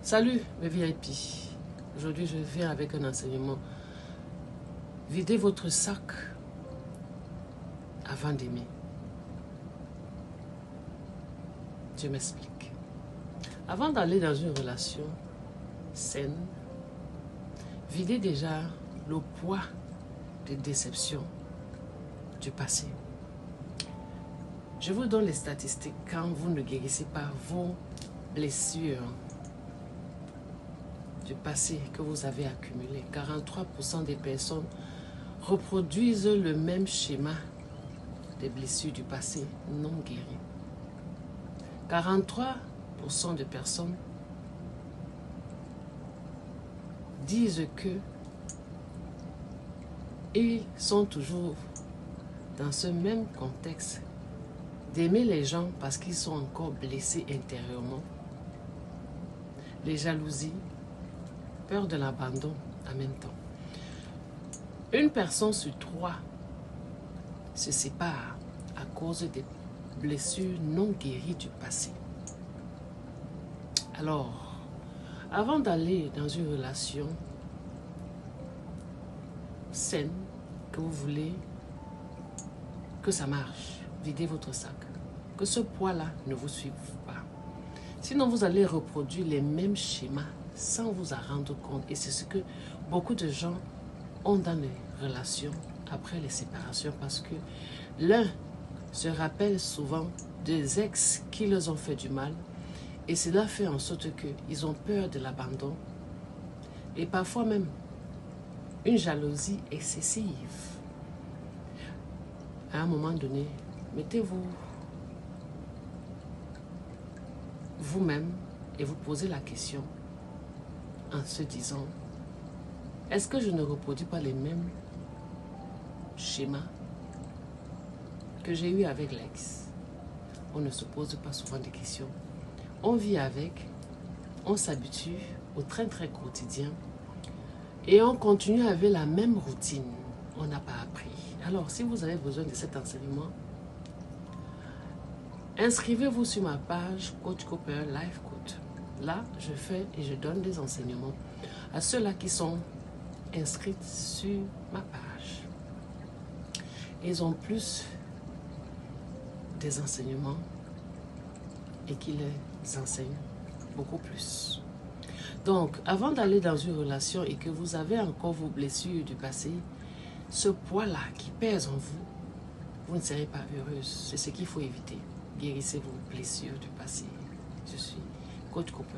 Salut mes VIP. Aujourd'hui je viens avec un enseignement. Videz votre sac avant d'aimer. Je m'explique. Avant d'aller dans une relation saine, videz déjà le poids des déceptions du passé. Je vous donne les statistiques quand vous ne guérissez pas vos blessures du passé que vous avez accumulées. 43% des personnes reproduisent le même schéma des blessures du passé non guéries. 43% de personnes disent que ils sont toujours dans ce même contexte d'aimer les gens parce qu'ils sont encore blessés intérieurement. Les jalousies, peur de l'abandon en même temps. Une personne sur 3 se sépare à cause des blessures non guéries du passé. Alors, avant d'aller dans une relation saine, que vous voulez que ça marche, videz votre sac. Que ce poids-là ne vous suive pas. Sinon, vous allez reproduire les mêmes schémas sans vous en rendre compte. Et c'est ce que beaucoup de gens ont dans les relations après les séparations. Parce que l'un se rappelle souvent des ex qui leur ont fait du mal. Et cela fait en sorte qu'ils ont peur de l'abandon. Et parfois même une jalousie excessive. À un moment donné, mettez-vous vous-même et vous posez la question en se disant, est-ce que je ne reproduis pas les mêmes schémas que j'ai eu avec l'ex? On ne se pose pas souvent des questions. On vit avec, on s'habitue au train-train quotidien et on continue avec la même routine. On n'a pas appris. Alors, si vous avez besoin de cet enseignement, inscrivez-vous sur ma page Coach Cooper Life Coach. Là, je fais et je donne des enseignements à ceux-là qui sont inscrits sur ma page. Ils ont plus des enseignements et qui les enseignent beaucoup plus. Donc, avant d'aller dans une relation et que vous avez encore vos blessures du passé, ce poids-là qui pèse en vous, vous ne serez pas heureuse. C'est ce qu'il faut éviter. Guérissez vos blessures du passé. Je suis Coach Cooper.